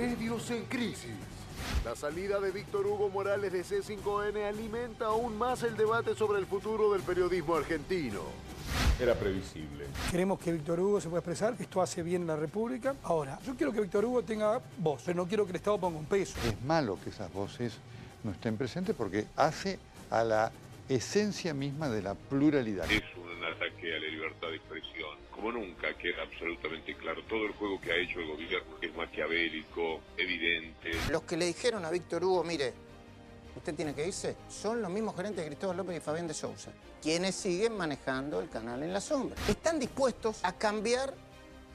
Medios en crisis. La salida de Víctor Hugo Morales de C5N alimenta aún más el debate sobre el futuro del periodismo argentino. Era previsible. Queremos que Víctor Hugo se pueda expresar, que esto hace bien la República. Ahora, yo quiero que Víctor Hugo tenga voz, pero no quiero que el Estado ponga un peso. Es malo que esas voces no estén presentes porque hace a la esencia misma de la pluralidad. Es un ataque a la libertad de expresión. Como nunca queda absolutamente claro todo el juego que ha hecho el gobierno, que es maquiavélico, evidente. Los que le dijeron a Víctor Hugo, mire, usted tiene que irse, son los mismos gerentes de Cristóbal López y Fabián de Sousa, quienes siguen manejando el canal en la sombra. Están dispuestos a cambiar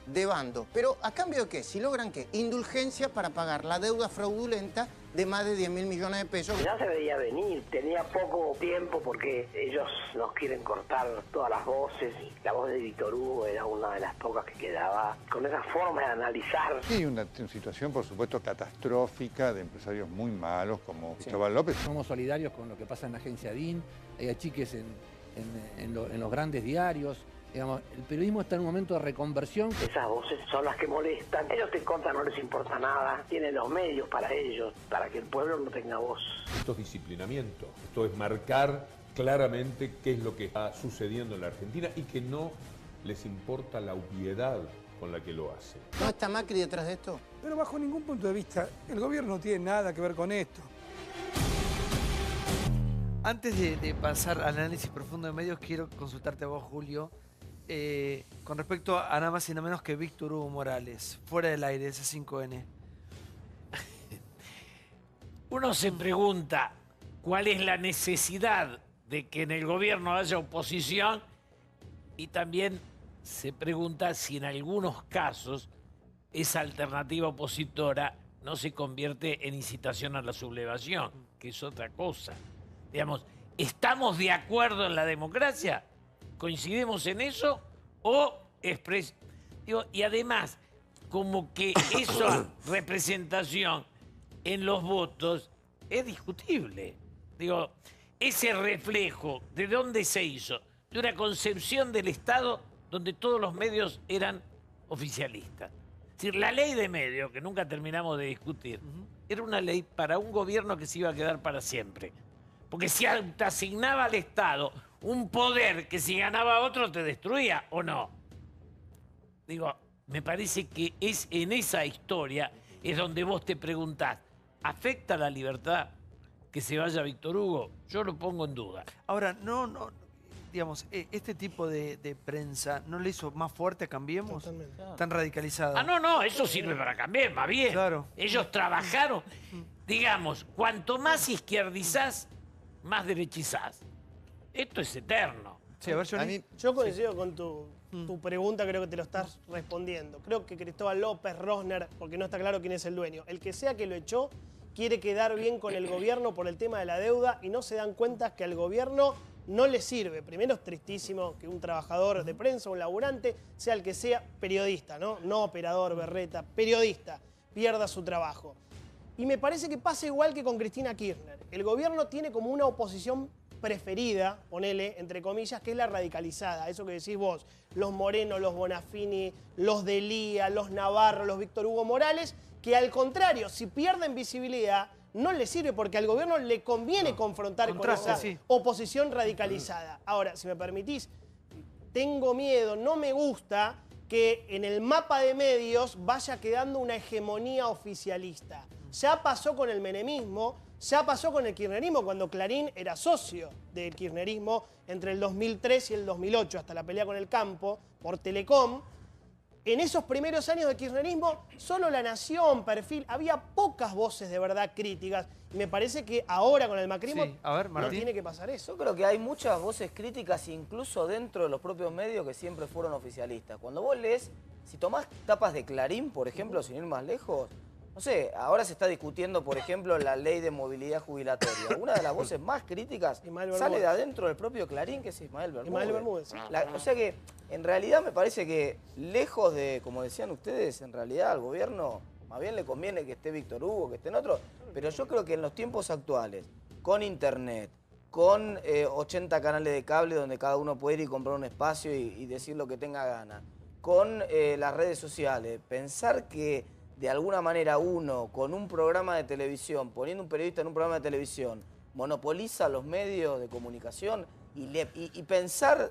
de bando. ¿Pero a cambio de qué? Si logran ¿qué? Indulgencia para pagar la deuda fraudulenta de más de 10.000 millones de pesos. Ya se veía venir, tenía poco tiempo porque ellos nos quieren cortar todas las voces. La voz de Víctor Hugo era una de las pocas que quedaba con esa forma de analizar. Sí, una situación, por supuesto, catastrófica de empresarios muy malos como Cristóbal López. Somos solidarios con lo que pasa en la agencia DIN, hay achiques en los grandes diarios. Digamos, el periodismo está en un momento de reconversión. Esas voces son las que molestan. Ellos te contan, no les importa nada. Tienen los medios para ellos, para que el pueblo no tenga voz. Esto es disciplinamiento. Esto es marcar claramente qué es lo que está sucediendo en la Argentina y que no les importa la obviedad con la que lo hacen. ¿No está Macri detrás de esto? Pero bajo ningún punto de vista, el gobierno no tiene nada que ver con esto. Antes de pasar al análisis profundo de medios, quiero consultarte a vos, Julio, con respecto a nada más y nada menos que Víctor Hugo Morales, fuera del aire, ese 5N. Uno se pregunta cuál es la necesidad de que en el gobierno haya oposición y también se pregunta si en algunos casos esa alternativa opositora no se convierte en incitación a la sublevación, que es otra cosa. Digamos, ¿estamos de acuerdo en la democracia? ¿Coincidimos en eso? Y además, como que esa representación en los votos es discutible. Digo, ese reflejo, ¿de dónde se hizo? De una concepción del Estado donde todos los medios eran oficialistas. Es decir, la ley de medios, que nunca terminamos de discutir, era una ley para un gobierno que se iba a quedar para siempre. Porque si te asignaba al Estado un poder que si ganaba otro te destruía, ¿o no? Digo, me parece que es en esa historia es donde vos te preguntás, ¿afecta la libertad que se vaya Víctor Hugo? Yo lo pongo en duda. Ahora, digamos, este tipo de prensa no le hizo más fuerte a Cambiemos. Totalmente. Tan radicalizada. No, eso sirve para cambiar, más bien. Claro. Ellos trabajaron, digamos, cuanto más izquierdizás, más derechizás. Esto es eterno. Sí, a ver, Johnny. Yo coincido con tu pregunta, creo que te lo estás respondiendo. Creo que Cristóbal López, Rosner, porque no está claro quién es el dueño, el que sea que lo echó, quiere quedar bien con el gobierno por el tema de la deuda y no se dan cuenta que al gobierno no le sirve. Primero, es tristísimo que un trabajador de prensa, un laburante, sea el que sea periodista, ¿no? No operador, berreta, periodista, pierda su trabajo. Y me parece que pasa igual que con Cristina Kirchner. El gobierno tiene como una oposición preferida, ponele, entre comillas, que es la radicalizada. Eso que decís vos, los Moreno, los Bonafini, los Delía, los Navarro, los Víctor Hugo Morales, que al contrario, si pierden visibilidad, no le sirve porque al gobierno le conviene confrontar con esa oposición radicalizada. Ahora, si me permitís, tengo miedo, no me gusta que en el mapa de medios vaya quedando una hegemonía oficialista. Ya pasó con el menemismo, ya pasó con el kirchnerismo, cuando Clarín era socio del kirchnerismo entre el 2003 y el 2008, hasta la pelea con el Campo por Telecom. En esos primeros años de kirchnerismo, solo La Nación, Perfil, había pocas voces de verdad críticas. Y me parece que ahora con el macrismo no tiene que pasar eso. Yo creo que hay muchas voces críticas, incluso dentro de los propios medios que siempre fueron oficialistas. Cuando vos lees, si tomás tapas de Clarín, por ejemplo, sin ir más lejos, no sé, ahora se está discutiendo, por ejemplo, la ley de movilidad jubilatoria. Una de las voces más críticas sale de adentro del propio Clarín, que es Ismael Bermúdez. O sea que, en realidad, me parece que, lejos de, como decían ustedes, en realidad al gobierno más bien le conviene que esté Víctor Hugo, que estén otros. Pero yo creo que en los tiempos actuales, con internet, con 80 canales de cable donde cada uno puede ir y comprar un espacio y decir lo que tenga ganas, con las redes sociales, pensar que de alguna manera uno con un programa de televisión, poniendo un periodista en un programa de televisión, monopoliza los medios de comunicación y pensar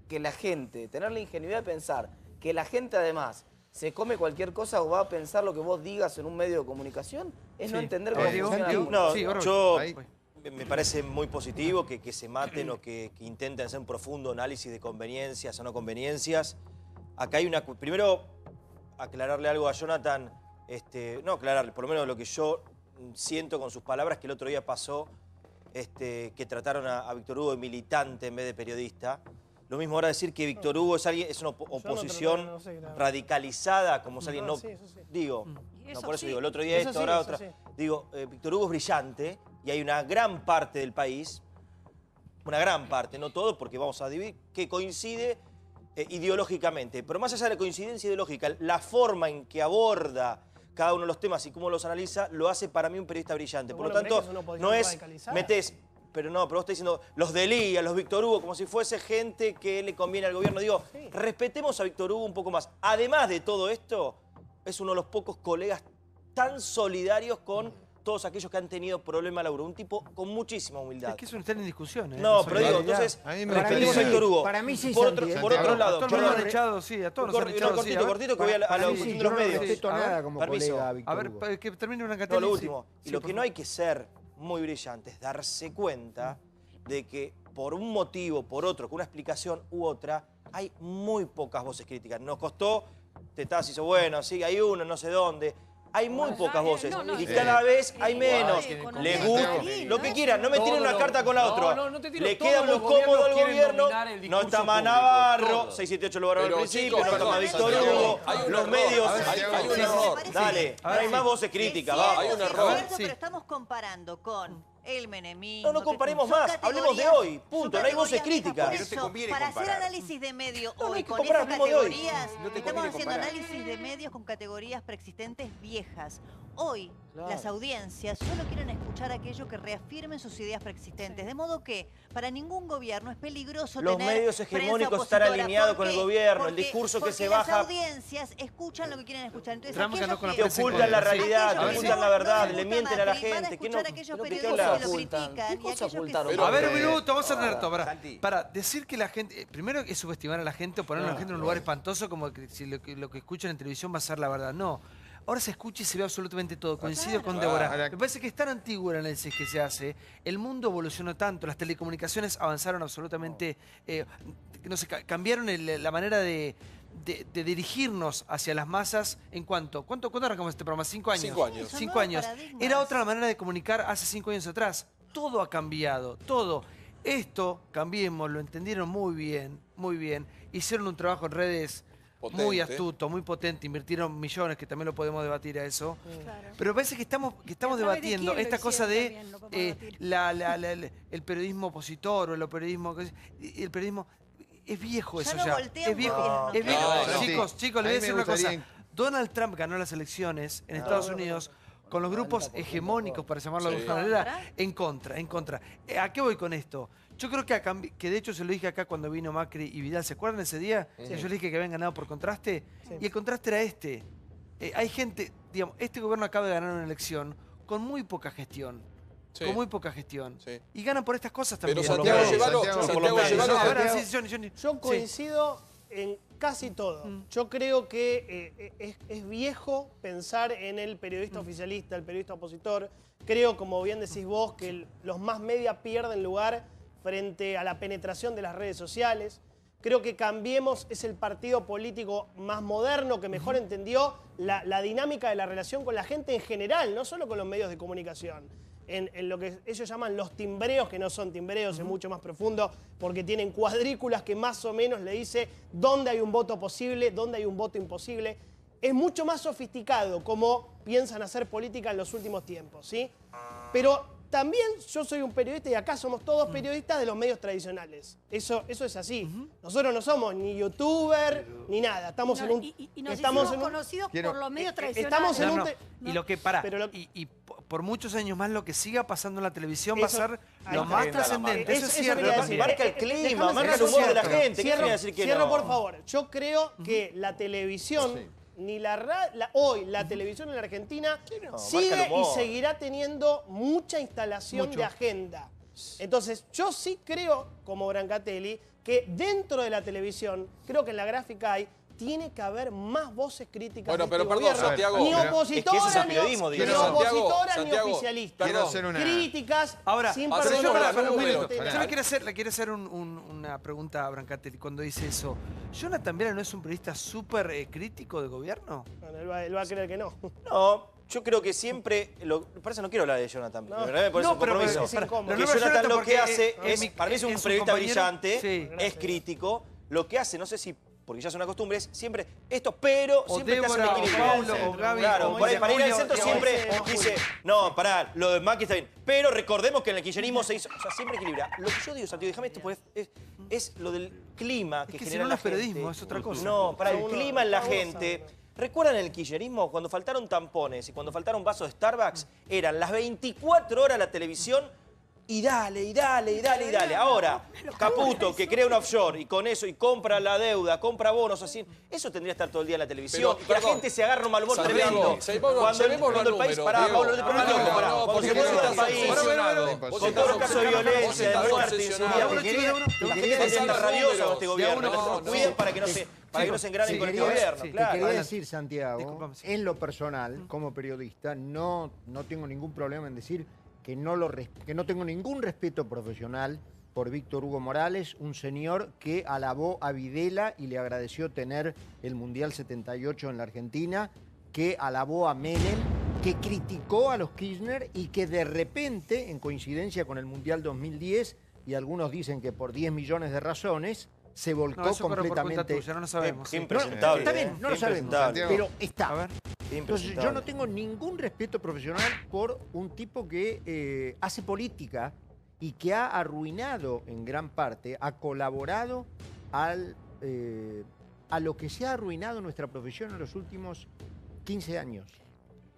que la gente, tener la ingenuidad de pensar que la gente además se come cualquier cosa o va a pensar lo que vos digas en un medio de comunicación, es no entender cómo funciona. No, yo me parece muy positivo que se maten o que intenten hacer un profundo análisis de conveniencias o no conveniencias. Acá hay una... Primero, aclararle algo a Jonathan, no aclararle, por lo menos lo que yo siento con sus palabras, que el otro día pasó que trataron a Víctor Hugo de militante en vez de periodista. Lo mismo ahora decir que Víctor Hugo es una oposición radicalizada, como si alguien no... Digo, no, por eso digo, el otro día esto, ahora otra... Digo, Víctor Hugo es brillante y hay una gran parte del país, una gran parte, no todo, porque vamos a dividir, que coincide ideológicamente. Pero más allá de la coincidencia ideológica, la forma en que aborda cada uno de los temas y cómo los analiza, lo hace para mí un periodista brillante. Por lo tanto, no es metés... Pero no, pero vos estás diciendo los de Lía, los Víctor Hugo, como si fuese gente que le conviene al gobierno. Digo, respetemos a Víctor Hugo un poco más. Además de todo esto, es uno de los pocos colegas tan solidarios con todos aquellos que han tenido problemas laboral. Un tipo con muchísima humildad. Es que eso no está en discusión. No, pero digo, entonces, respetemos a Víctor Hugo. Para mí sí, por otro lado, a todos nos han echado, sí, a todos nos han echado. Cortito, que voy a los medios. No respeto nada como colega a Víctor Hugo. A ver, que termine una No, categoría. lo último. Y lo que no hay que ser muy brillante es darse cuenta de que por un motivo, por otro, con una explicación u otra, hay muy pocas voces críticas. Nos costó, Tetaz hizo, bueno, sí, hay uno, no sé dónde. Hay muy pocas voces y cada vez hay menos. Les gusta, lo que quieran, no me tiren una carta con la otra. Le queda muy cómodo al gobierno. No está más Navarro, 678 lo borraron al principio, no está más Víctor Hugo. Los medios. Hay un error. Dale, no hay más voces críticas. Hay un error. Pero estamos comparando con el menemismo. No comparemos más, hablemos de hoy, punto, no hay voces críticas. Por eso, para hacer análisis de medio hoy con esas categorías, estamos haciendo análisis de medios con categorías preexistentes viejas. Hoy, las audiencias solo quieren escuchar aquello que reafirmen sus ideas preexistentes. De modo que, para ningún gobierno es peligroso los tener medios hegemónicos estar alineados con el gobierno, el discurso que se baja. Las audiencias escuchan lo que quieren escuchar. Entonces, que ocultan la realidad, que ocultan la verdad, le mienten a la gente. ¿Qué no? Aquellos periodistas que lo critican y aquellos que... A ver, un minuto, vamos a tener esto. Para decir que la gente... Primero es subestimar a la gente o poner a la gente en un lugar espantoso como que si lo que escuchan en televisión va a ser la verdad. No. Ahora se escucha y se ve absolutamente todo. Coincido con Débora. Me parece que es tan antiguo el análisis que se hace. El mundo evolucionó tanto. Las telecomunicaciones avanzaron absolutamente... no sé, cambiaron la manera de dirigirnos hacia las masas en cuánto arrancamos este programa? 5 años. 5 años. 5 años. Era otra la manera de comunicar hace 5 años atrás. Todo ha cambiado, todo. Esto, cambiemos, lo entendieron muy bien. Hicieron un trabajo en redes potente, muy astuto, muy potente. Invirtieron millones, que también lo podemos debatir a eso. Claro. Pero parece que estamos debatiendo esta cosa de el periodismo opositor o el periodismo... Es viejo eso ya. Es viejo. Es viejo. Chicos, les voy a decir una cosa. Donald Trump ganó las elecciones en Estados Unidos con los grupos hegemónicos, para llamarlo de alguna manera, en contra. ¿A qué voy con esto? Yo creo que de hecho se lo dije acá cuando vino Macri y Vidal. ¿Se acuerdan ese día? Sí. Yo les dije que habían ganado por contraste. Sí. Y el contraste era este. Hay gente, digamos, este gobierno acaba de ganar una elección con muy poca gestión. Sí. Con muy poca gestión. Sí. Y ganan por estas cosas también. Pero Santiago, yo coincido en casi todo. Yo creo que es viejo pensar en el periodista oficialista, el periodista opositor. Creo, como bien decís vos, que los más media pierden lugar frente a la penetración de las redes sociales. Creo que Cambiemos es el partido político más moderno que mejor entendió la dinámica de la relación con la gente en general, no solo con los medios de comunicación. En lo que ellos llaman los timbreos, que no son timbreos, es mucho más profundo, porque tienen cuadrículas que más o menos le dice dónde hay un voto posible, dónde hay un voto imposible. Es mucho más sofisticado cómo piensan hacer política en los últimos tiempos, ¿sí? Pero también yo soy un periodista y acá somos todos periodistas de los medios tradicionales. Eso es así. Nosotros no somos ni youtuber ni nada. Estamos en un... Y nos hicimos conocidos por los medios tradicionales. Estamos en Y lo que y por muchos años más lo que siga pasando en la televisión va a ser lo más trascendente. Eso es cierto. Marca el clima, marca el humor de la gente. Cierro, por favor. Yo creo que la televisión hoy la televisión en la Argentina sigue y seguirá teniendo mucha instalación de agenda. Entonces, yo sí creo, como Brancatelli, que dentro de la televisión, creo que en la gráfica tiene que haber más voces críticas. Bueno, pero perdón, Santiago. Ni opositoras, es que ni opositoras, ni oficialistas. Quiero hacer una... Críticas, ahora, sin yo perdón. le quiero hacer una pregunta a Brancatelli cuando dice eso. ¿Jonathan Viale no es un periodista súper crítico del gobierno? Bueno, él va a creer que no. No, yo creo que siempre... Por eso no quiero hablar de Jonathan. No, por eso pero compromiso. es incómodo. Que No, Jonathan lo que porque hace es para mí es un es un periodista compañero. brillante, Sí. es crítico. Lo que hace, no sé si... porque ya es una costumbre, es siempre esto, pero O siempre te hace un Débora, equilibrio. o Paulo, o Gaby, Claro, como para dice ir al Julio, centro que siempre dice dice, no, pará, lo de Macri está bien, pero recordemos que en el kirchnerismo se hizo, o sea, siempre equilibra. Lo que yo digo, Santiago, déjame esto, pues, es lo del clima que Es que genera si no, no la es periodismo, gente. es otra cosa. No, para el clima en la gente. ¿Recuerdan el kirchnerismo? Cuando faltaron tampones y cuando faltaron vasos de Starbucks, eran las 24 horas la televisión y dale, y dale, y dale, y dale. Ahora, Caputo, que crea un offshore y con eso, y compra la deuda, compra bonos, así, eso tendría que estar todo el día en la televisión. Pero, y la perdón, gente se agarra un mal humor Santiago, tremendo. Cuando el país... Pará, Pablo, porque vos estás país, con todo el caso de violencia, de muerte, de inseguridad, la gente se siente rabiosa con este gobierno. Cuiden para que no se engranen con este gobierno. Te quería decir, Santiago, en lo personal, como periodista, no tengo ningún problema en decir que no tengo ningún respeto profesional por Víctor Hugo Morales, un señor que alabó a Videla y le agradeció tener el Mundial 78 en la Argentina, que alabó a Menem, que criticó a los Kirchner y que de repente, en coincidencia con el Mundial 2010, y algunos dicen que por 10 millones de razones, se volcó completamente. Tuya, no lo sabemos. Impresentable. Está bien, no lo sabemos, pero está. Entonces yo no tengo ningún respeto profesional por un tipo que hace política y que ha arruinado en gran parte, ha colaborado a lo que se ha arruinado nuestra profesión en los últimos 15 años.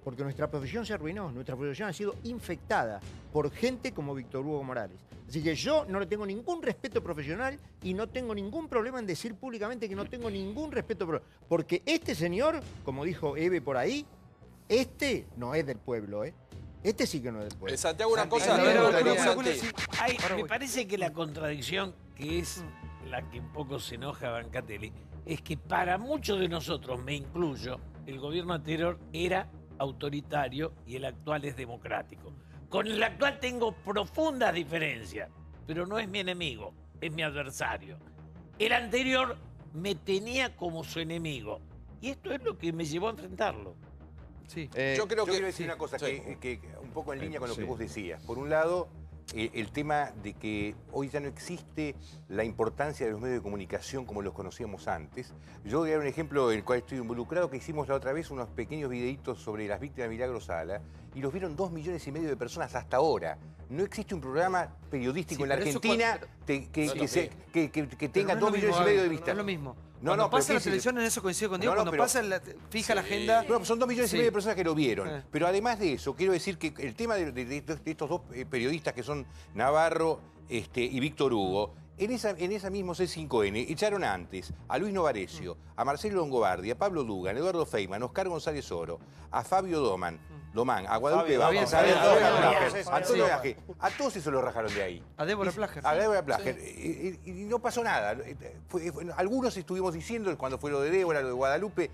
Porque nuestra profesión se arruinó, nuestra profesión ha sido infectada por gente como Víctor Hugo Morales. Así que yo no le tengo ningún respeto profesional y no tengo ningún problema en decir públicamente que no tengo ningún respeto profesional. Porque este señor, como dijo Eve por ahí, este no es del pueblo, ¿eh? Este sí que no es del pueblo. Santiago, una cosa... Me parece que la contradicción, que es la que un poco se enoja a Brancatelli, es que para muchos de nosotros, me incluyo, el gobierno anterior era autoritario y el actual es democrático. Con el actual tengo profundas diferencias, pero no es mi enemigo, es mi adversario. El anterior me tenía como su enemigo y esto es lo que me llevó a enfrentarlo. Sí. Yo creo que... quiero decir una cosa, que un poco en línea con lo que vos decías. Por un lado, el tema de que hoy ya no existe la importancia de los medios de comunicación como los conocíamos antes. Yo voy a dar un ejemplo en el cual estoy involucrado, que hicimos la otra vez unos pequeños videitos sobre las víctimas de Milagro Sala, y los vieron 2,5 millones de personas hasta ahora. No existe un programa periodístico en la Argentina que tenga 2,5 millones de vistas. No es lo mismo. No, Cuando no, pasa pero la televisión, en eso coincido contigo, cuando pero, pasa, fija la agenda... No, son 2,5 millones de personas que lo vieron. Pero además de eso, quiero decir que el tema de estos dos periodistas que son Navarro y Víctor Hugo, en esa mismo C5N echaron antes a Luis Novarecio, a Marcelo Longobardi, a Pablo Dugan, a Eduardo Feynman, a Oscar González Oro, a Fabio Domán, a Guadalupe Vázquez, a Antonio Laje. A todos esos lo rajaron de ahí. A Débora Plager. A Débora Plager. Y no pasó nada. Algunos estuvimos diciendo cuando fue lo de Débora, lo de Guadalupe,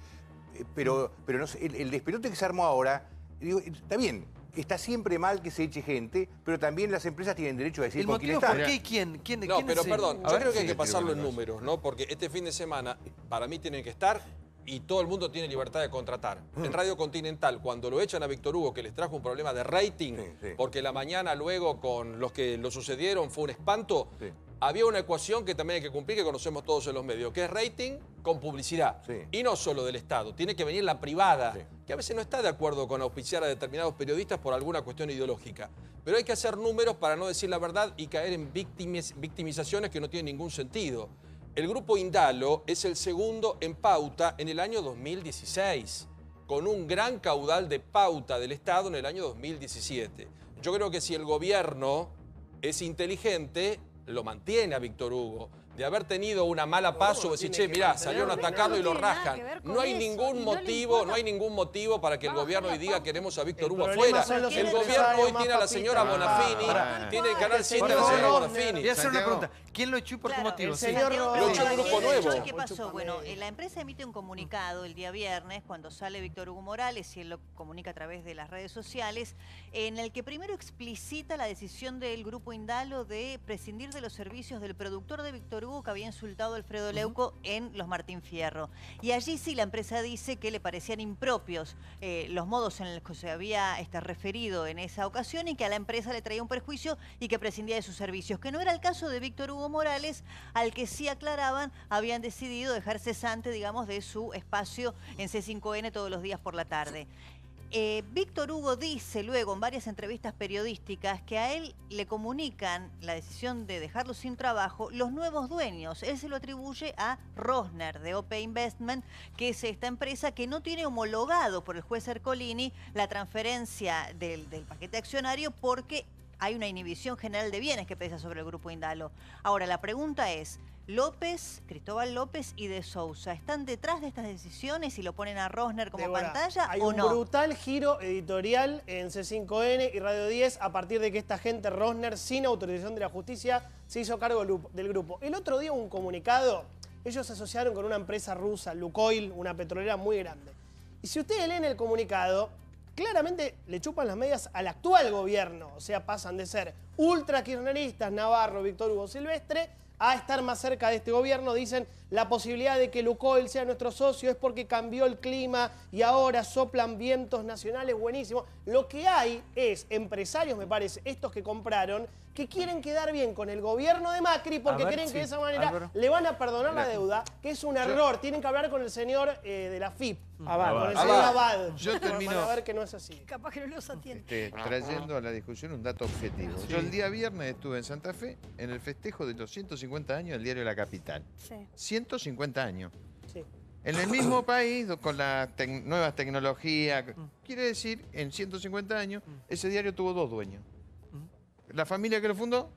pero no sé, el despelote que se armó ahora, digo, está bien. Está siempre mal que se eche gente, pero también las empresas tienen derecho a decir con quién están. ¿Por qué? ¿Quién? No, pero perdón, yo creo que hay que pasarlo en números, ¿no? Porque este fin de semana, para mí, tienen que estar y todo el mundo tiene libertad de contratar. En Radio Continental, cuando lo echan a Víctor Hugo, que les trajo un problema de rating, porque la mañana luego con los que lo sucedieron fue un espanto, había una ecuación que también hay que cumplir, que conocemos todos en los medios, que es rating con publicidad. Y no solo del Estado, tiene que venir la privada, que a veces no está de acuerdo con auspiciar a determinados periodistas por alguna cuestión ideológica. Pero hay que hacer números para no decir la verdad y caer en victimizaciones que no tienen ningún sentido. El grupo Indalo es el segundo en pauta en el año 2016, con un gran caudal de pauta del Estado en el año 2017. Yo creo que si el gobierno es inteligente, lo mantiene a Víctor Hugo. de haber tenido una mala paso, decir, che, mirá, salieron a atacarlo y lo rajan. No hay ningún motivo para que el gobierno hoy diga queremos a Víctor Hugo afuera. El gobierno hoy tiene a la señora Bonafini, tiene el Canal 7 a la señora Bonafini. Voy a hacer una pregunta. ¿Quién lo echó y por qué motivo? Lo echó un grupo nuevo. ¿Qué pasó? Bueno, la empresa emite un comunicado el día viernes cuando sale Víctor Hugo Morales y él lo comunica a través de las redes sociales, en el que primero explicita la decisión del Grupo Indalo de prescindir de los servicios del productor de Víctor Hugo que había insultado a Alfredo Leuco en Los Martín Fierro. Y allí sí la empresa dice que le parecían impropios los modos en los que se había referido en esa ocasión y que a la empresa le traía un perjuicio y que prescindía de sus servicios, que no era el caso de Víctor Hugo Morales, al que sí aclaraban habían decidido dejar cesante, digamos, de su espacio en C5N todos los días por la tarde. Víctor Hugo dice luego en varias entrevistas periodísticas que a él le comunican la decisión de dejarlo sin trabajo los nuevos dueños. Él se lo atribuye a Rosner de OP Investment, que es esta empresa que no tiene homologado por el juez Ercolini la transferencia del paquete accionario porque hay una inhibición general de bienes que pesa sobre el Grupo Indalo. Ahora, la pregunta es, Cristóbal López y De Sousa, ¿están detrás de estas decisiones y lo ponen a Rosner como pantalla hay o no? Hay un brutal giro editorial en C5N y Radio 10 a partir de que esta gente Rosner, sin autorización de la justicia, se hizo cargo del grupo. El otro día un comunicado, ellos se asociaron con una empresa rusa, Lukoil, una petrolera muy grande. Y si ustedes leen el comunicado, claramente le chupan las medias al actual gobierno. O sea, pasan de ser ultra kirchneristas, Navarro, Víctor Hugo Silvestre, a estar más cerca de este gobierno. Dicen la posibilidad de que Lukoil sea nuestro socio es porque cambió el clima y ahora soplan vientos nacionales buenísimos. Lo que hay es empresarios, me parece, estos que compraron, que quieren quedar bien con el gobierno de Macri porque creen que de esa manera le van a perdonar la deuda, que es un error. Tienen que hablar con el señor de la FIP, con el señor Abad. Yo termino para ver que no es así. Capaz que no los atiende. Trayendo a la discusión un dato objetivo. Yo el día viernes estuve en Santa Fe en el festejo de los 150 años del diario La Capital. 150 años. Sí. En el mismo país, con las nuevas tecnologías. Quiere decir, en 150 años, ese diario tuvo dos dueños. La familia que lo fundó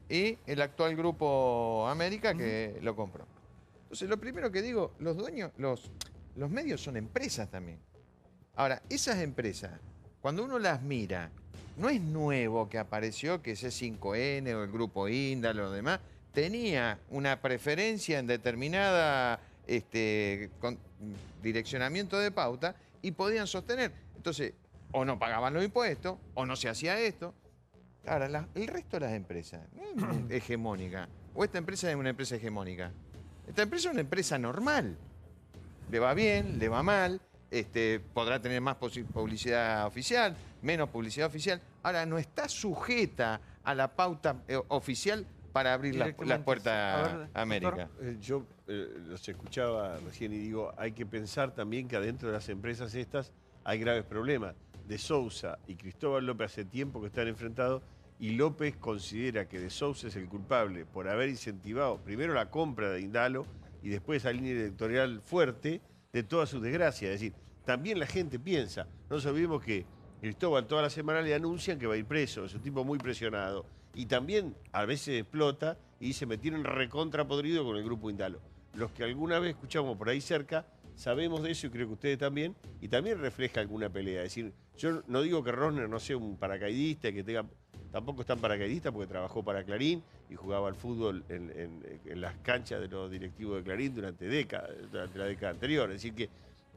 y el actual Grupo América que lo compró. Entonces, lo primero que digo, los dueños, los medios son empresas también. Ahora, esas empresas, cuando uno las mira, no es nuevo que apareció que C5N o el Grupo Indalo o lo demás, tenía una preferencia en determinada direccionamiento de pauta y podían sostener. Entonces, o no pagaban los impuestos, o no se hacía esto. Ahora, el resto de las empresas no es hegemónica. O esta empresa es una empresa hegemónica. Esta empresa es una empresa normal. Le va bien, le va mal, podrá tener más publicidad oficial, menos publicidad oficial. Ahora, no está sujeta a la pauta oficial para abrir las puertas a América. Yo los escuchaba recién y digo, hay que pensar también que adentro de las empresas estas hay graves problemas. De Sousa y Cristóbal López hace tiempo que están enfrentados y López considera que De Sousa es el culpable por haber incentivado primero la compra de Indalo y después esa línea editorial fuerte de todas sus desgracias. Es decir, también la gente piensa, no nos olvidemos que Cristóbal toda la semana le anuncian que va a ir preso, es un tipo muy presionado y también a veces explota y se metieron recontra podrido con el Grupo Indalo. Los que alguna vez escuchamos por ahí cerca sabemos de eso y creo que ustedes también, y también refleja alguna pelea. Es decir, yo no digo que Rosner no sea un paracaidista, que tenga, tampoco es tan paracaidista porque trabajó para Clarín y jugaba al fútbol en las canchas de los directivos de Clarín durante la década anterior. Es decir, que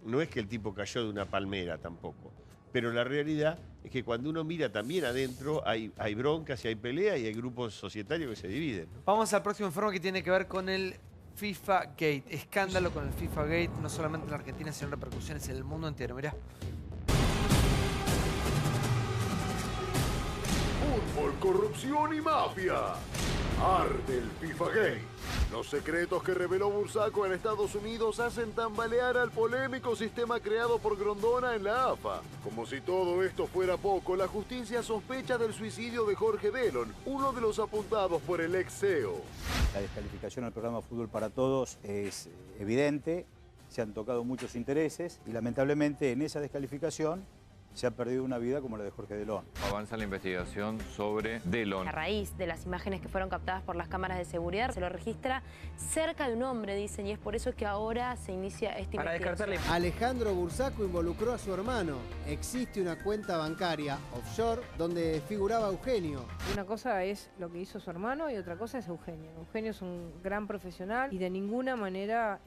no es que el tipo cayó de una palmera tampoco. Pero la realidad es que cuando uno mira también adentro hay broncas y hay peleas y hay grupos societarios que se dividen, ¿no? Vamos al próximo informe que tiene que ver con el FIFA Gate. Escándalo con el FIFA Gate, no solamente en la Argentina, sino repercusiones en el mundo entero. Mirá. Fútbol, corrupción y mafia. Arde el FIFA Gate. Los secretos que reveló Bursaco en Estados Unidos hacen tambalear al polémico sistema creado por Grondona en la AFA. Como si todo esto fuera poco, la justicia sospecha del suicidio de Jorge Delon, uno de los apuntados por el ex CEO. La descalificación al programa Fútbol para Todos es evidente, se han tocado muchos intereses y lamentablemente en esa descalificación se ha perdido una vida como la de Jorge Delón. Avanza la investigación sobre Delón. A raíz de las imágenes que fueron captadas por las cámaras de seguridad, se lo registra cerca de un hombre, dicen, y es por eso que ahora se inicia esta investigación. Alejandro Bursaco involucró a su hermano. Existe una cuenta bancaria offshore donde figuraba Eugenio. Una cosa es lo que hizo su hermano y otra cosa es Eugenio. Eugenio es un gran profesional y de ninguna manera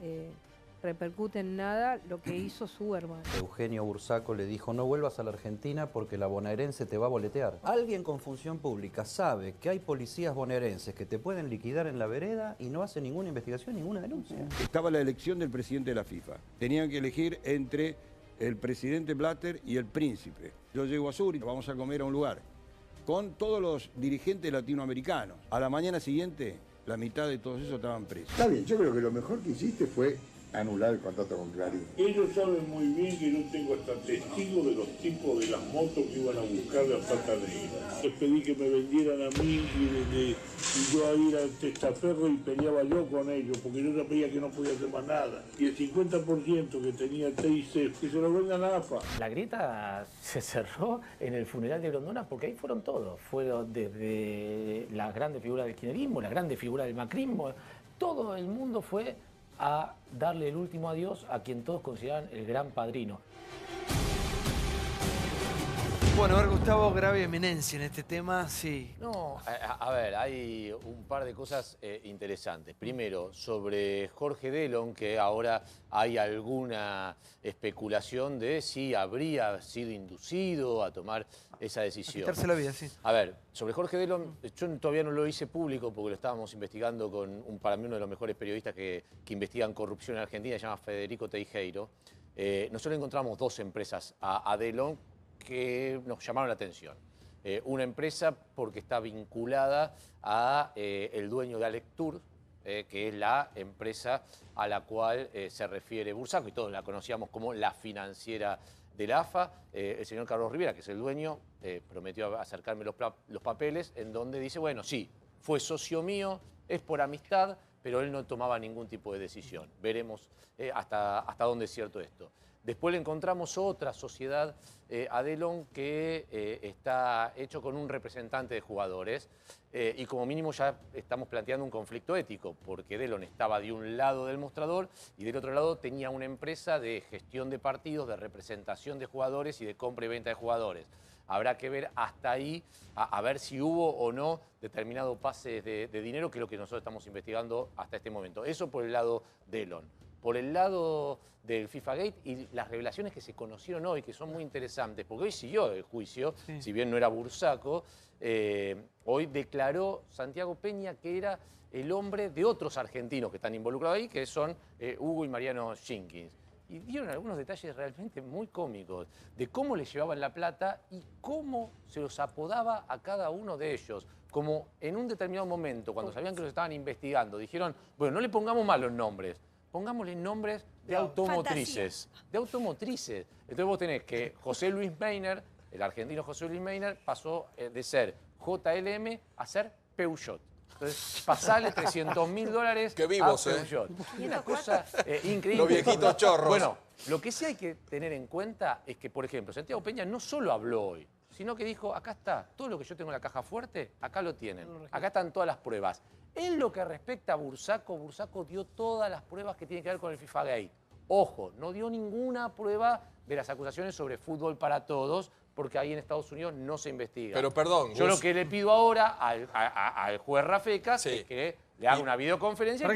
repercute en nada lo que hizo su hermano. Eugenio Bursaco le dijo: no vuelvas a la Argentina porque la bonaerense te va a boletear. Alguien con función pública sabe que hay policías bonaerenses que te pueden liquidar en la vereda y no hace ninguna investigación, ninguna denuncia. Estaba la elección del presidente de la FIFA. Tenían que elegir entre el presidente Blatter y el príncipe. Yo llego a Zurich, vamos a comer a un lugar con todos los dirigentes latinoamericanos. A la mañana siguiente, la mitad de todos esos estaban presos. Está bien, yo creo que lo mejor que hiciste fue anular el contrato con Clarín. Ellos saben muy bien que yo tengo hasta testigos de los tipos de las motos que iban a buscar la plata negra. Les pedí que me vendieran a mí y yo a ir al testaferro y peleaba yo con ellos, porque yo sabía que no podía hacer más nada. Y el 50% que tenía TIC, que se lo vendan a AFA. La grieta se cerró en el funeral de Grondona porque ahí fueron todos. Fueron desde las grandes figuras del kirchnerismo, las grandes figuras del macrismo. Todo el mundo fue a darle el último adiós a quien todos consideran el gran padrino. Bueno, a ver, Gustavo, grave eminencia en este tema, sí. No, a ver, hay un par de cosas interesantes. Primero, sobre Jorge Delón, que ahora hay alguna especulación de si habría sido inducido a tomar esa decisión. A quitarse la vida, sí. A ver, sobre Jorge Delón, yo todavía no lo hice público porque lo estábamos investigando con, para mí, uno de los mejores periodistas que investigan corrupción en Argentina, se llama Federico Teijeiro. Nosotros encontramos dos empresas a Delón que nos llamaron la atención. Una empresa porque está vinculada a el dueño de Alectur, que es la empresa a la cual se refiere Bursaco, y todos la conocíamos como la financiera de la AFA. El señor Carlos Rivera, que es el dueño, prometió acercarme los papeles, en donde dice, bueno, sí, fue socio mío, es por amistad, pero él no tomaba ningún tipo de decisión. Veremos hasta dónde es cierto esto. Después le encontramos otra sociedad a Delón que está hecho con un representante de jugadores y como mínimo ya estamos planteando un conflicto ético porque Delón estaba de un lado del mostrador y del otro lado tenía una empresa de gestión de partidos, de representación de jugadores y de compra y venta de jugadores. Habrá que ver hasta ahí, a ver si hubo o no determinado pase de dinero, que es lo que nosotros estamos investigando hasta este momento. Eso por el lado de Delón. Por el lado del FIFA Gate y las revelaciones que se conocieron hoy, que son muy interesantes, porque hoy siguió el juicio, sí. Si bien no era Bursaco, hoy declaró Santiago Peña que era el hombre de otros argentinos que están involucrados ahí, que son Hugo y Mariano Jenkins. Y dieron algunos detalles realmente muy cómicos de cómo les llevaban la plata y cómo se los apodaba a cada uno de ellos. Como en un determinado momento, cuando sabían que los estaban investigando, dijeron, bueno, no le pongamos mal los nombres, pongámosle nombres de automotrices. Fantasía. De automotrices. Entonces vos tenés que José Luis Meiner, el argentino José Luis Meiner, pasó de ser JLM a ser Peugeot. Entonces, pasarle $300.000 Qué vivos, a Peugeot. Una cosa increíble. Los viejitos chorros. Bueno, lo que sí hay que tener en cuenta es que, por ejemplo, Santiago Peña no solo habló hoy, sino que dijo, acá está, todo lo que yo tengo en la caja fuerte, acá lo tienen. Acá están todas las pruebas. En lo que respecta a Bursaco, Bursaco dio todas las pruebas que tienen que ver con el FIFA Gate. Ojo, no dio ninguna prueba de las acusaciones sobre fútbol para todos, porque ahí en Estados Unidos no se investiga. Pero perdón, yo lo que le pido ahora al juez Rafecas es que le haga una videoconferencia.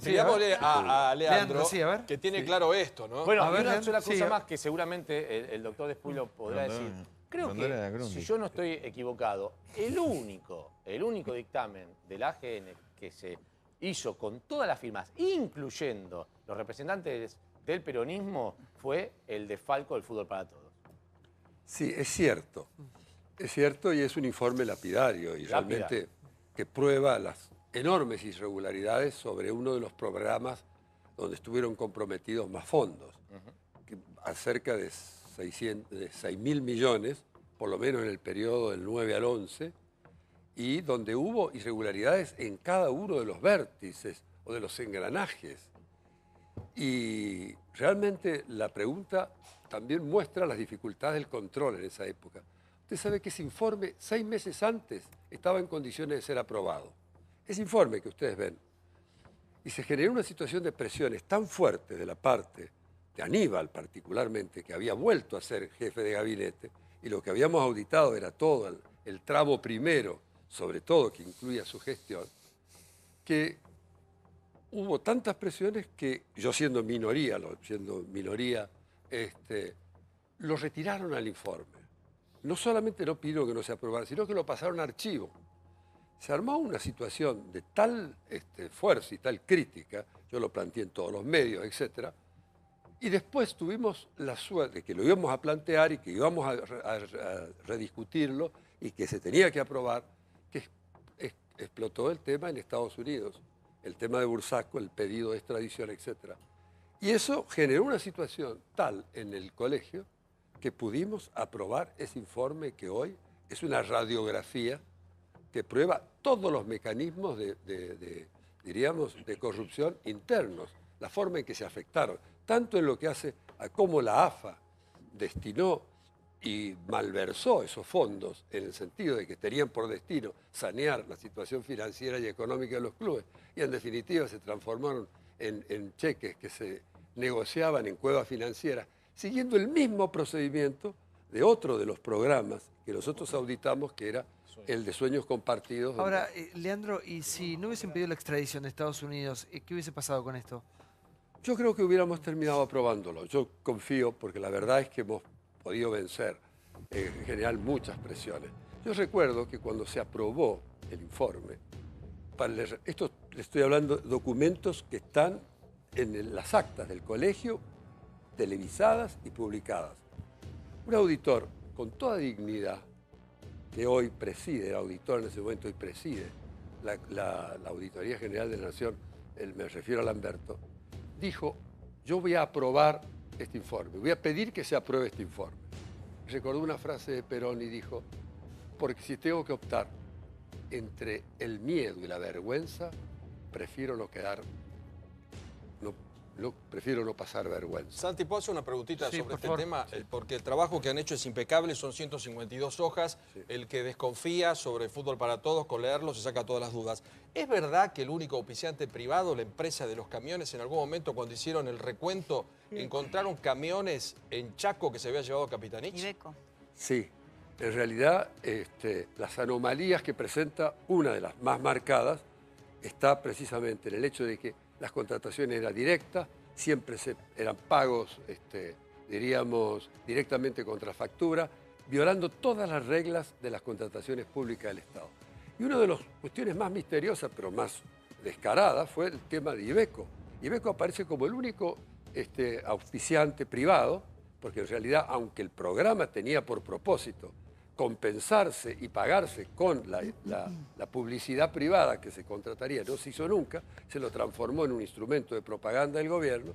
Pidámosle a Leandro, que tiene claro esto, ¿no? Bueno, a ver, una sola cosa más que seguramente el doctor Después lo podrá decir. Creo que, si yo no estoy equivocado, el único dictamen del AGN que se hizo con todas las firmas, incluyendo los representantes del peronismo, fue el de Falco del Fútbol para Todos. Sí, es cierto. Es cierto y es un informe lapidario y realmente que prueba las enormes irregularidades sobre uno de los programas donde estuvieron comprometidos más fondos, acerca de 6.000 millones, por lo menos en el periodo del 9 al 11, y donde hubo irregularidades en cada uno de los vértices o de los engranajes. Y realmente la pregunta también muestra las dificultades del control en esa época. Usted sabe que ese informe, 6 meses antes, estaba en condiciones de ser aprobado. Ese informe que ustedes ven. Y se generó una situación de presiones tan fuerte de la parte de Aníbal particularmente, que había vuelto a ser jefe de gabinete, y lo que habíamos auditado era todo el tramo primero, sobre todo que incluía su gestión, que hubo tantas presiones que yo siendo minoría, lo retiraron al informe. No solamente no pidieron que no se aprobara, sino que lo pasaron a archivo. Se armó una situación de tal fuerza y tal crítica, yo lo planteé en todos los medios, etc. Y después tuvimos la suerte de que lo íbamos a plantear y que íbamos a rediscutirlo y que se tenía que aprobar, que explotó el tema en Estados Unidos, el tema de Bursaco, el pedido de extradición, etc. Y eso generó una situación tal en el colegio que pudimos aprobar ese informe que hoy es una radiografía que prueba todos los mecanismos diríamos, de corrupción internos, la forma en que se afectaron, tanto en lo que hace a cómo la AFA destinó y malversó esos fondos en el sentido de que tenían por destino sanear la situación financiera y económica de los clubes y en definitiva se transformaron en cheques que se negociaban en cuevas financieras, siguiendo el mismo procedimiento de otro de los programas que nosotros auditamos, que era el de Sueños Compartidos. Ahora, Leandro, ¿y si no hubiesen pedido la extradición de Estados Unidos, qué hubiese pasado con esto? Yo creo que hubiéramos terminado aprobándolo. Yo confío, porque la verdad es que hemos podido vencer en general muchas presiones. Yo recuerdo que cuando se aprobó el informe, esto le estoy hablando de documentos que están en las actas del colegio, televisadas y publicadas. Un auditor con toda dignidad, que hoy preside, era auditor en ese momento y preside la Auditoría General de la Nación, me refiero a Lamberto, dijo, yo voy a aprobar este informe, voy a pedir que se apruebe este informe. Recordó una frase de Perón y dijo, porque si tengo que optar entre el miedo y la vergüenza, prefiero prefiero no pasar vergüenza. Santi, ¿puedo hacer una preguntita sobre este favor. tema? Porque el trabajo que han hecho es impecable, son 152 hojas. Sí. El que desconfía sobre el fútbol para todos, con leerlo se saca todas las dudas. ¿Es verdad que el único auspiciante privado, la empresa de los camiones, en algún momento cuando hicieron el recuento, encontraron camiones en Chaco que se había llevado a Capitanich? Iveco. Sí, en realidad las anomalías que presenta, una de las más marcadas, está precisamente en el hecho de que las contrataciones eran directas, siempre eran pagos, diríamos, directamente contra factura, violando todas las reglas de las contrataciones públicas del Estado. Y una de las cuestiones más misteriosas, pero más descaradas, fue el tema de Iveco. Iveco aparece como el único auspiciante privado, porque en realidad, aunque el programa tenía por propósito compensarse y pagarse con la publicidad privada que se contrataría, no se hizo nunca, se lo transformó en un instrumento de propaganda del gobierno,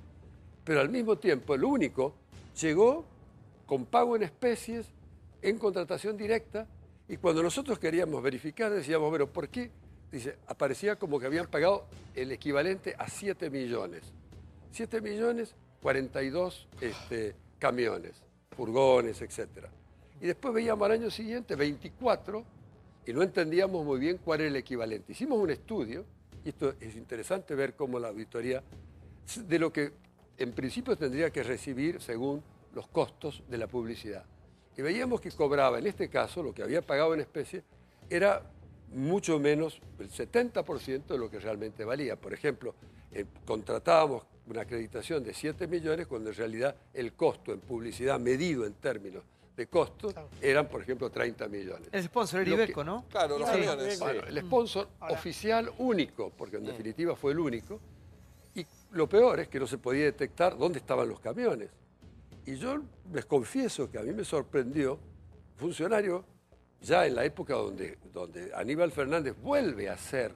pero al mismo tiempo el único llegó con pago en especies, en contratación directa, y cuando nosotros queríamos verificar decíamos, pero ¿por qué? Dice, aparecía como que habían pagado el equivalente a 7 millones. 7 millones, 42 camiones, furgones, etcétera. Y después veíamos al año siguiente 24 y no entendíamos muy bien cuál era el equivalente. Hicimos un estudio, y esto es interesante ver cómo la auditoría, de lo que en principio tendría que recibir según los costos de la publicidad. Y veíamos que cobraba, en este caso, lo que había pagado en especie, era mucho menos, el 70% de lo que realmente valía. Por ejemplo, contratábamos una acreditación de 7 millones cuando en realidad el costo en publicidad medido en términos de costos eran, por ejemplo, 30 millones. El sponsor era Iveco, ¿no? Claro, los aviones. Bueno, el sponsor oficial único, porque en definitiva fue el único, y lo peor es que no se podía detectar dónde estaban los camiones. Y yo les confieso que a mí me sorprendió, funcionario, ya en la época donde Aníbal Fernández vuelve a ser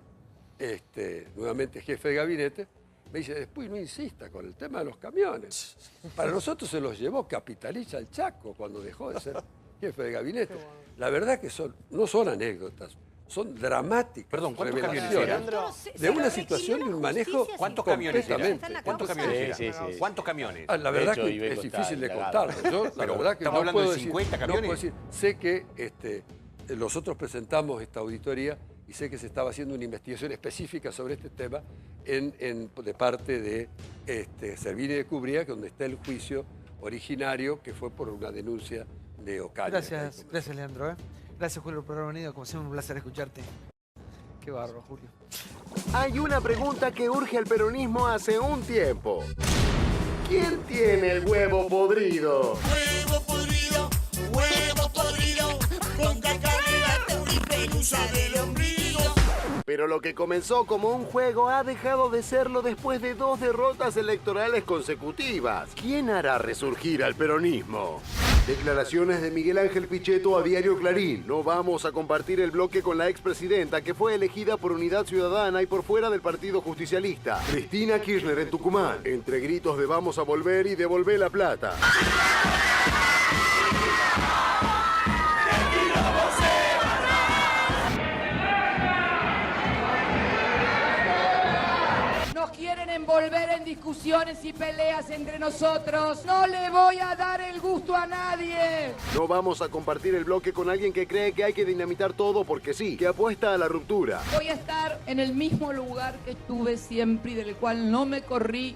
nuevamente jefe de gabinete, me dice, después no insista con el tema de los camiones. Para nosotros se los llevó Capitanich al Chaco cuando dejó de ser jefe de gabinete. La verdad que no son anécdotas. son dramáticas. Perdón, ¿cuántos camiones revelaciones de una situación y un manejo. ¿Cuántos camiones eran? ¿Cuántos camiones? ¿Cuántos camiones? La verdad que es difícil de contarlo. Yo, la verdad que estamos hablando puedo de 50 camiones. No puedo decir. Sé que nosotros presentamos esta auditoría y sé que se estaba haciendo una investigación específica sobre este tema de parte de Servini de Cubría, donde está el juicio originario que fue por una denuncia de Ocaña. Gracias Leandro. Gracias Julio por haber venido, como siempre un placer escucharte. Qué barro, Julio. Hay una pregunta que urge al peronismo hace un tiempo. ¿Quién tiene el huevo podrido? Huevo podrido, con cacahuete y pelusa del ombligo. Pero lo que comenzó como un juego ha dejado de serlo después de 2 derrotas electorales consecutivas. ¿Quién hará resurgir al peronismo? Declaraciones de Miguel Ángel Pichetto a Diario Clarín. No vamos a compartir el bloque con la expresidenta que fue elegida por Unidad Ciudadana y por fuera del Partido Justicialista. Cristina Kirchner en Tucumán. Entre gritos de vamos a volver y devolver la plata. Quieren envolver en discusiones y peleas entre nosotros. No le voy a dar el gusto a nadie. No vamos a compartir el bloque con alguien que cree que hay que dinamitar todo porque sí, que apuesta a la ruptura. Voy a estar en el mismo lugar que estuve siempre y del cual no me corrí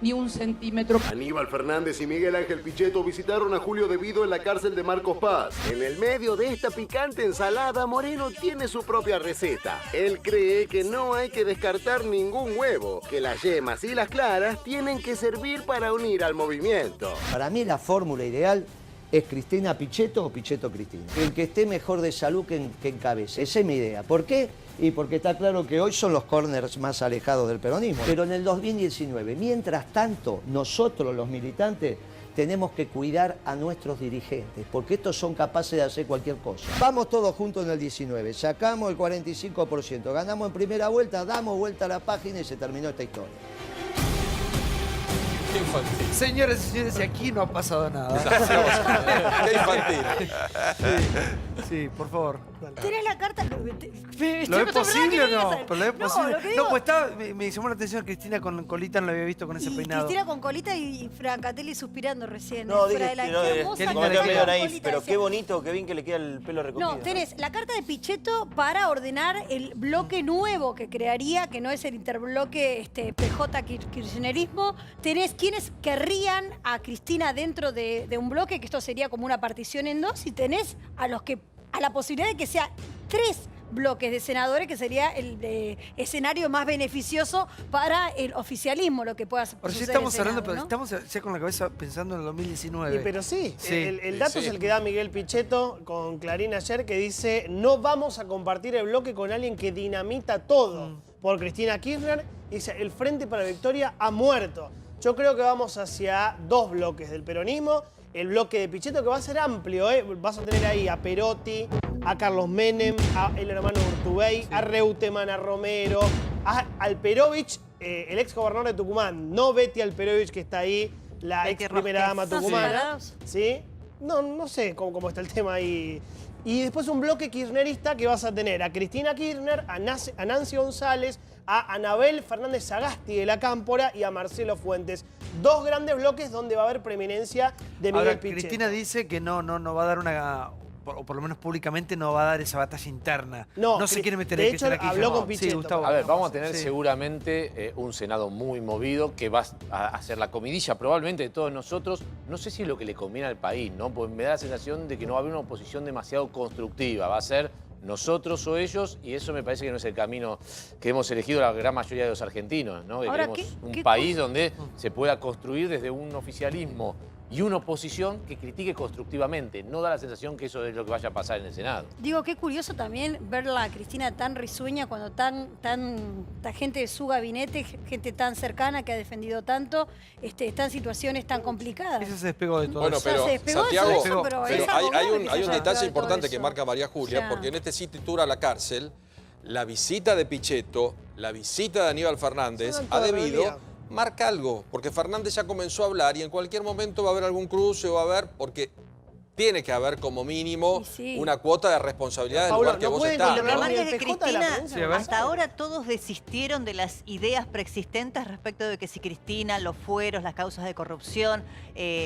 ni un centímetro. Aníbal Fernández y Miguel Ángel Pichetto visitaron a Julio Devido en la cárcel de Marcos Paz. En el medio de esta picante ensalada, Moreno tiene su propia receta. Él cree que no hay que descartar ningún huevo, que las yemas y las claras tienen que servir para unir al movimiento. Para mí la fórmula ideal es Cristina Pichetto o Pichetto Cristina. El que esté mejor de salud que encabece. Esa es mi idea. ¿Por qué? Y porque está claro que hoy son los corners más alejados del peronismo. Pero en el 2019, mientras tanto, nosotros los militantes tenemos que cuidar a nuestros dirigentes, porque estos son capaces de hacer cualquier cosa. Vamos todos juntos en el 19, sacamos el 45%, ganamos en primera vuelta, damos vuelta a la página y se terminó esta historia. Qué infantil. Señores y señores, aquí no ha pasado nada. Qué infantil. Sí, por favor. ¿Tenés la carta? ¿Lo es posible o no? ¿Pero lo es posible? No, pues me llamó la atención Cristina con colita, no la había visto con ese peinado. Cristina con colita y Francatelli suspirando recién. No, dije medio naif, pero decía, qué bonito, qué bien que le queda el pelo recogido. No, tenés la carta de Pichetto para ordenar el bloque nuevo que crearía, que no es el interbloque PJ-kirchnerismo. Tenés quienes querrían a Cristina dentro de un bloque, que esto sería como una partición en dos, y tenés a la posibilidad de que sea 3 bloques de senadores, que sería el escenario más beneficioso para el oficialismo, lo que pueda suceder. Por si estamos hablando, pero estamos ya con la cabeza pensando en el 2019. Pero sí. El dato es el que da Miguel Pichetto con Clarín ayer, que dice: no vamos a compartir el bloque con alguien que dinamita todo. Por Cristina Kirchner, dice: el Frente para la Victoria ha muerto. Yo creo que vamos hacia 2 bloques del peronismo. El bloque de Pichetto, que va a ser amplio, ¿eh? Vas a tener ahí a Perotti, a Carlos Menem, a el hermano Urtubey, a Reutemann, a Romero, a Alperovich, el ex gobernador de Tucumán, no Betty Alperovich, que está ahí, la ex primera dama tucumana. ¿Sí? No sé cómo está el tema ahí. Y después un bloque kirchnerista que vas a tener a Cristina Kirchner, a Nancy González, a Anabel Fernández Sagasti de la Cámpora y a Marcelo Fuentes. 2 grandes bloques donde va a haber preeminencia de Miguel Pichetto. Cristina dice que no va a dar una, o por lo menos públicamente no va a dar esa batalla interna. No se quiere meter en Cristina Kirchner. Habló con Pichetto. Sí, Gustavo. A ver, vamos a tener seguramente un Senado muy movido que va a hacer la comidilla probablemente de todos nosotros. No sé si es lo que le conviene al país, ¿no? Porque me da la sensación de que no va a haber una oposición demasiado constructiva. Va a ser nosotros o ellos, y eso me parece que no es el camino que hemos elegido la gran mayoría de los argentinos, ¿no? Que ahora, queremos un país donde se pueda construir desde un oficialismo y una oposición que critique constructivamente. No da la sensación que eso es lo que vaya a pasar en el Senado. Digo, qué curioso también verla a Cristina tan risueña cuando tanta gente de su gabinete, gente tan cercana que ha defendido tanto, está en situaciones tan complicadas. Eso se despegó de todo. Bueno, pero se despegó, Santiago, pero hay un detalle importante que marca María Julia, porque en este City Tour a la cárcel, la visita de Pichetto, la visita de Aníbal Fernández ha debido... Marca algo, porque Fernández ya comenzó a hablar y en cualquier momento va a haber algún cruce o va a haber, porque tiene que haber como mínimo una cuota de responsabilidad del Paula, lugar que no vos pueden estás. Lo que controlar marca ni es el que PJ de la Cristina, provincia. hasta ahora todos desistieron de las ideas preexistentes respecto de que si Cristina, los fueros, las causas de corrupción,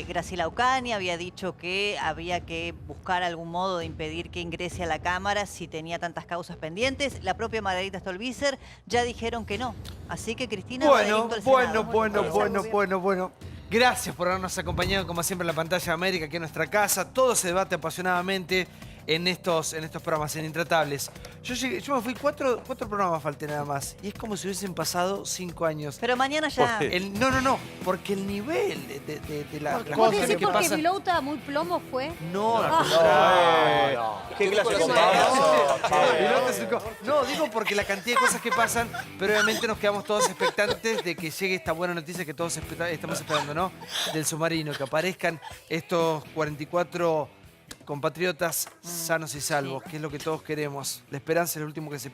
Graciela Ocaña había dicho que había que buscar algún modo de impedir que ingrese a la Cámara si tenía tantas causas pendientes. La propia Margarita Stolbizer ya dijeron que no. Así que Cristina va directo al Senado. Bueno. Gracias por habernos acompañado, como siempre, en la pantalla de América, aquí en nuestra casa. Todo se debate apasionadamente en estos programas, en Intratables. Yo me fui, cuatro programas falté nada más. Y es como si hubiesen pasado 5 años. Pero mañana ya... No, porque el nivel de las ¿Vos cosas decís que porque pasan... Vilouta muy plomo fue? No, ¿Qué clase de No, digo porque la cantidad de cosas que pasan, pero obviamente nos quedamos todos expectantes de que llegue esta buena noticia que todos estamos esperando, ¿no? Del submarino, que aparezcan estos 44 compatriotas sanos y salvos, que es lo que todos queremos. La esperanza es lo último que se